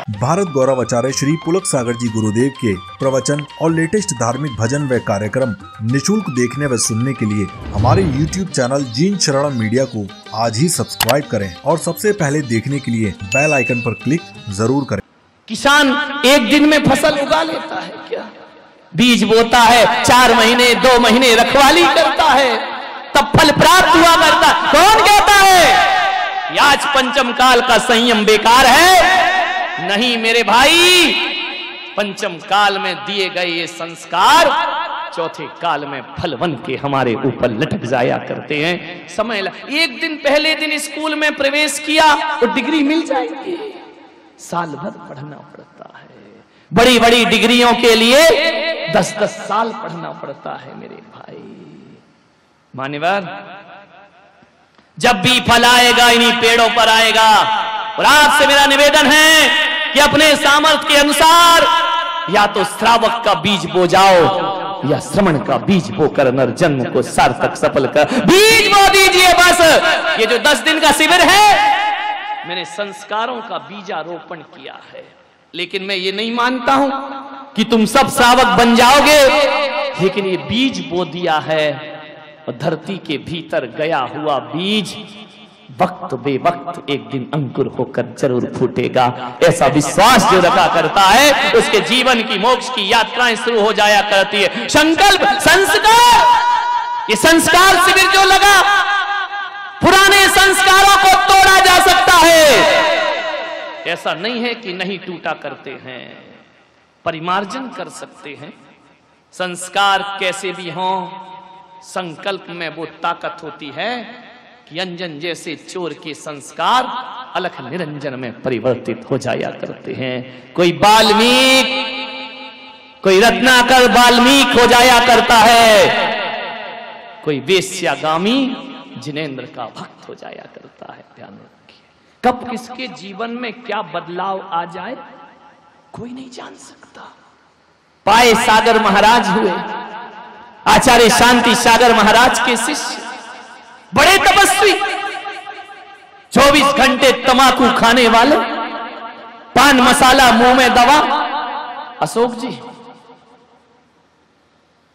भारत गौरव आचार्य श्री पुलक सागर जी गुरुदेव के प्रवचन और लेटेस्ट धार्मिक भजन व कार्यक्रम निशुल्क देखने व सुनने के लिए हमारे YouTube चैनल जीन शरणम मीडिया को आज ही सब्सक्राइब करें और सबसे पहले देखने के लिए बेल आइकन पर क्लिक जरूर करें। किसान एक दिन में फसल उगा लेता है क्या? बीज बोता है, 4 महीने 2 महीने रखवाली करता है, तब फल प्राप्त हुआ करता। कौन कहता है आज पंचम काल का संयम बेकार है? नहीं मेरे भाई, पंचम काल में दिए गए ये संस्कार चौथे काल में फल बन के हमारे ऊपर लटक जाया करते हैं। समय एक दिन पहले दिन स्कूल में प्रवेश किया तो डिग्री मिल जाएगी, साल भर पढ़ना पड़ता है। बड़ी बड़ी डिग्रियों के लिए 10-10 साल पढ़ना पड़ता है मेरे भाई। मान्यवर, जब भी फल आएगा इन्हीं पेड़ों पर आएगा। और आपसे मेरा निवेदन है कि अपने सामर्थ्य के अनुसार या तो श्रावक का बीज बो जाओ या श्रवण का बीज बोकर नर जन्म को सार्थक सफल कर बीज बो दीजिए। बस ये जो 10 दिन का शिविर है, मैंने संस्कारों का बीजारोपण किया है। लेकिन मैं ये नहीं मानता हूं कि तुम सब श्रावक बन जाओगे, लेकिन ये बीज बो दिया है और धरती के भीतर गया हुआ बीज वक्त बेवक्त एक दिन अंकुर होकर जरूर फूटेगा। ऐसा विश्वास जो रखा करता है उसके जीवन की मोक्ष की यात्राएं शुरू हो जाया करती है। संकल्प, संस्कार, ये संस्कार शिविर जो लगा, पुराने संस्कारों को तोड़ा जा सकता है। ऐसा नहीं है कि नहीं टूटा करते हैं, परिमार्जन कर सकते हैं। संस्कार कैसे भी हों, संकल्प में वो ताकत होती है कि अंजन जैसे चोर के संस्कार अलख निरंजन में परिवर्तित हो जाया करते हैं। कोई वाल्मीकि, कोई रत्नाकर वाल्मीकि हो जाया करता है, कोई वेश्यागामी जिनेंद्र का भक्त हो जाया करता है। ध्यान रखिए, कब किसके जीवन में क्या बदलाव आ जाए कोई नहीं जान सकता। पाए सागर महाराज हुए, आचार्य शांति सागर महाराज के शिष्य, बड़े तपस्वी, 24 घंटे तमाकू खाने वाले, पान मसाला मुंह में दवा। अशोक जी,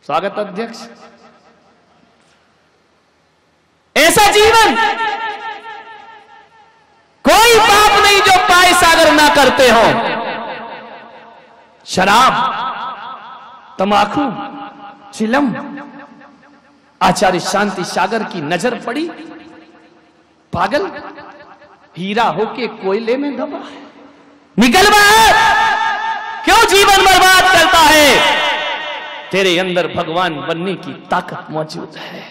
स्वागत अध्यक्ष। ऐसा जीवन, कोई पाप नहीं जो पाए सागर ना करते हो। शराब, तमाकू, चिलम। आचार्य शांति सागर की नजर पड़ी, पागल, हीरा होके कोयले में दबा है, निकल बाहर, क्यों जीवन बर्बाद करता है? तेरे अंदर भगवान बनने की ताकत मौजूद है।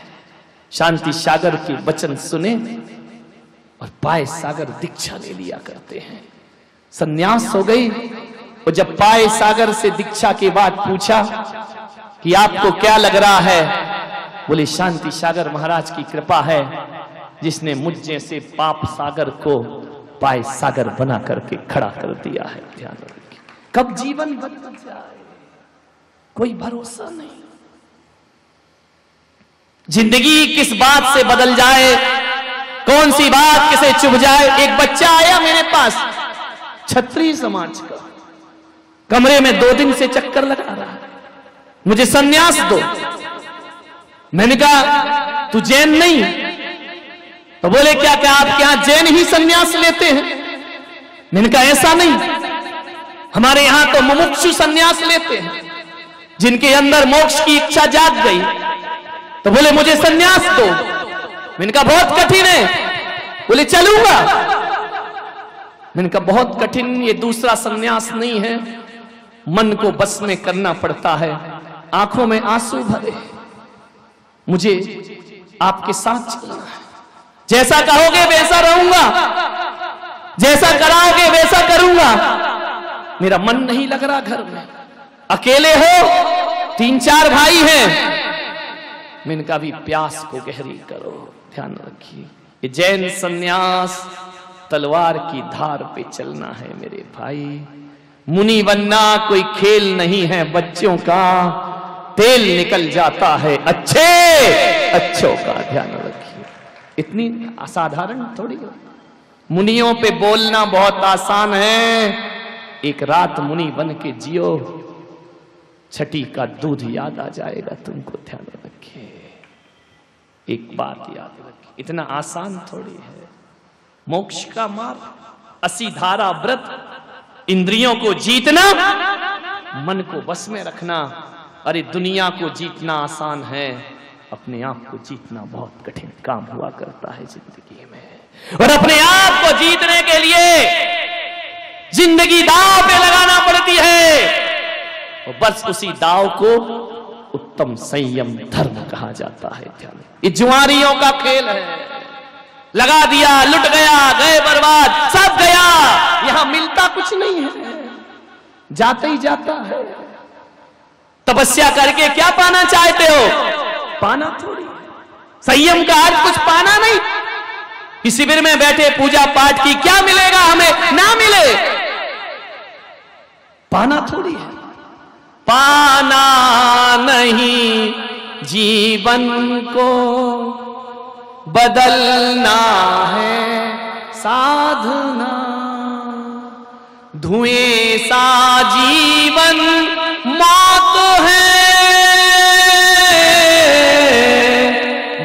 शांति सागर के वचन सुने और पाए सागर दीक्षा ले लिया करते हैं। संन्यास हो गई। और जब पाए सागर से दीक्षा के बाद पूछा कि आपको क्या लग रहा है, बोले शांति सागर महाराज की कृपा है जिसने मुझ जैसे पाप सागर को पाए सागर बना करके खड़ा कर दिया है। ध्यान रखिए, कब जीवन बदल जाए कोई भरोसा नहीं। जिंदगी किस बात से बदल जाए, कौन सी बात किसे चुभ जाए। एक बच्चा आया मेरे पास, क्षत्रिय समाज का, कमरे में 2 दिन से चक्कर लगा रहा है, मुझे सन्यास दो। मैंने कहा तू जैन नहीं? तो बोले क्या क्या आपके यहां जैन ही सन्यास लेते हैं? मैंने कहा ऐसा नहीं, हमारे यहां तो मुमुक्षु सन्यास लेते हैं, जिनके अंदर मोक्ष की इच्छा जाग गई। तो बोले मुझे सन्यास दो। मैंने कहा बहुत कठिन है। बोले चलूंगा। मैंने कहा बहुत कठिन, ये दूसरा सन्यास नहीं है, मन को बस में करना पड़ता है। आंखों में आंसू भरे, मुझे आपके साथ चलना है, जैसा कहोगे वैसा रहूंगा, जैसा कराओगे वैसा करूंगा। मेरा मन नहीं लग रहा घर में, अकेले हो, 3-4 भाई हैं। मैंने कहा भी प्यास को गहरी करो। ध्यान रखिए, ये जैन सन्यास तलवार की धार पे चलना है मेरे भाई। मुनि बनना कोई खेल नहीं है बच्चों का, तेल निकल जाता है अच्छों का। ध्यान रखिए, इतनी असाधारण थोड़ी। मुनियों पे बोलना बहुत आसान है, एक रात मुनि बन के जियो, छठी का दूध याद आ जाएगा तुमको। ध्यान रखिए, एक बात याद रखिए, इतना आसान थोड़ी है मोक्ष का मार्ग। 80 धारा व्रत, इंद्रियों को जीतना, मन को बस में रखना। अरे दुनिया को जीतना आसान है, अपने आप को जीतना बहुत कठिन काम हुआ करता है जिंदगी में। और अपने आप को जीतने के लिए जिंदगी दांव पे लगाना पड़ती है, और बस उसी दांव को उत्तम संयम धर्म कहा जाता है। ध्यान, ये जुआरियों का खेल है। लगा दिया, लुट गया, गए बर्बाद, सब गया। यहां मिलता कुछ नहीं है, जाते ही जाता है। तपस्या करके क्या पाना चाहते हो? पाना थोड़ी। संयम का आज कुछ पाना नहीं। इस शिविर में बैठे पूजा पाठ की क्या मिलेगा हमें? ना मिले, पाना थोड़ी है। पाना नहीं, जीवन को बदलना है साधना। धुएं सा जीवन मौत है,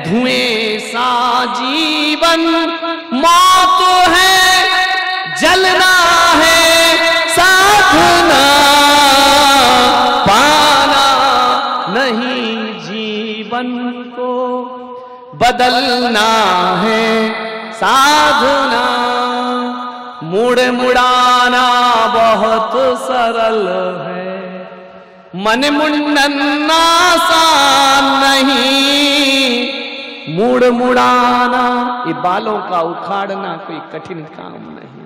धुएं सा जीवन मौत है, जलना है साधना। पाना नहीं, जीवन को बदलना है साधना। मुड़ मुड़ाना बहुत सरल है, मन मुंडन आसान नहीं। मुड़ मुड़ाना, ये बालों का उखाड़ना कोई कठिन काम नहीं।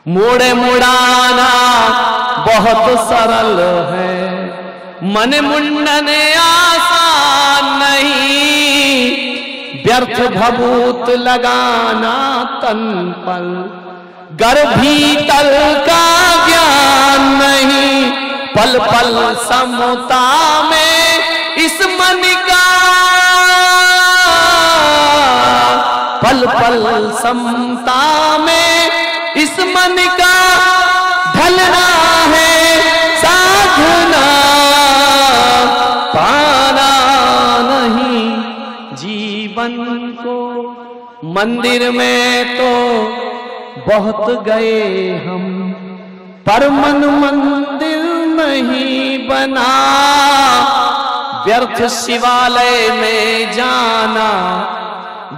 मुड़ मुड़ाना बहुत सरल है, मन मुंडन आसान नहीं। व्यर्थ भभूत लगाना तन पर, गर भीतर का ज्ञान नहीं। पल पल समता में इस मन का, पल पल समता में इस मन का ढलना है साधना। पाना नहीं, जीवन को मंदिर में तो बहुत गए हम, पर मन मंदिर नहीं बना। व्यर्थ शिवालय में जाना,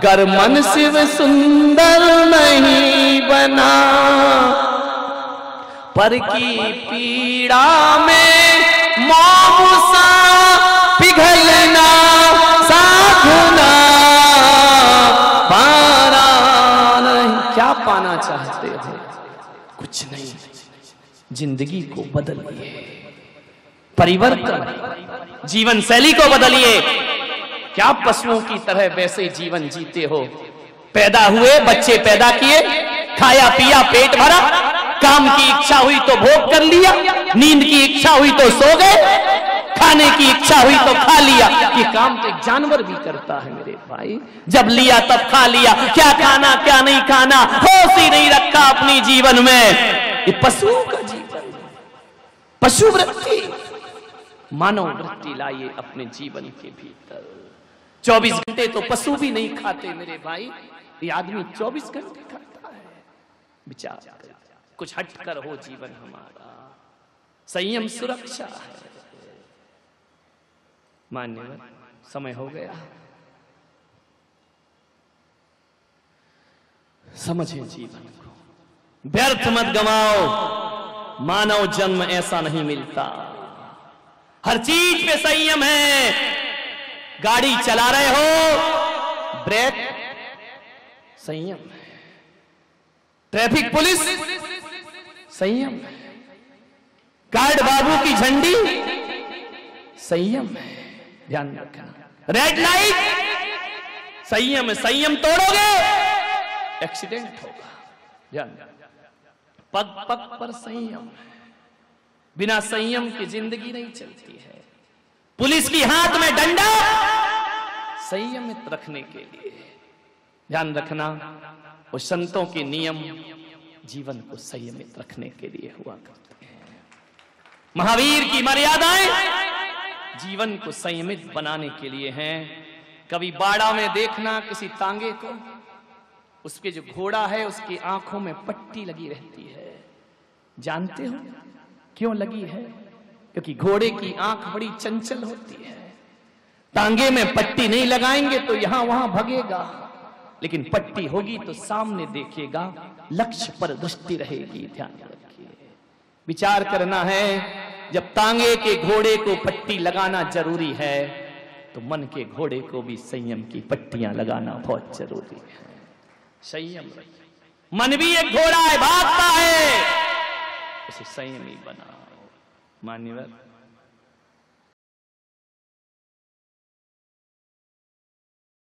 गर मन शिव सुंदर नहीं बना। पर की पीड़ा में मौसा पिघलना साधना। पाना नहीं, क्या पाना चाहते हो? कुछ नहीं, जिंदगी को बदलिए, परिवर्तन, जीवन शैली को बदलिए। क्या पशुओं की तरह वैसे जीवन जीते हो? पैदा हुए, बच्चे पैदा किए, खाया पिया, पेट भरा, काम की इच्छा हुई तो भोग कर लिया, नींद की इच्छा हुई तो सो गए, खाने की इच्छा हुई तो खा लिया। ये काम तो एक जानवर भी करता है मेरे भाई। जब लिया तब खा लिया, क्या खाना क्या नहीं खाना होश ही नहीं रखा अपनी जीवन में। ये पशुओं का जीवन, पशु वृत्ति। मानव वृत्ति लाइए अपने जीवन के भीतर। 24 घंटे तो पशु भी नहीं खाते मेरे भाई, ये आदमी 24 घंटे खाता है। विचार कुछ हटकर हो जीवन हमारा। संयम सुरक्षा है। मान्यवर, समय हो गया, समझे जीवन को, व्यर्थ मत गवाओ। मानव जन्म ऐसा नहीं मिलता, हर चीज पे संयम है। गाड़ी चला रहे हो, ब्रेक संयम है। ट्रैफिक पुलिस संयम है। गार्ड बाबू की झंडी संयम है, ध्यान रखना। रेड लाइट संयम है, संयम तोड़ोगे एक्सीडेंट होगा, ध्यान। पग पग पर संयम है, बिना संयम की जिंदगी नहीं चलती है। पुलिस की हाथ में डंडा संयमित रखने के लिए, ध्यान रखना। वो संतों के नियम जीवन को संयमित रखने के लिए हुआ करते हैं। महावीर की मर्यादाएं जीवन को संयमित बनाने के लिए हैं। कभी बाड़ा में देखना किसी तांगे को, उसके जो घोड़ा है उसकी आंखों में पट्टी लगी रहती है। जानते हो क्यों लगी है? क्योंकि घोड़े की आंख बड़ी चंचल होती है। टांगे में पट्टी नहीं लगाएंगे तो यहां वहां भगेगा, लेकिन पट्टी होगी तो सामने देखेगा, लक्ष्य पर दृष्टि रहेगी। ध्यान रखिए, विचार करना है। जब तांगे के घोड़े को पट्टी लगाना जरूरी है तो मन के घोड़े को भी संयम की पट्टियां लगाना बहुत जरूरी है। संयम रखिए। मन भी एक घोड़ा है, भागता है, उसे संयमी बनाओ। मान्यवर।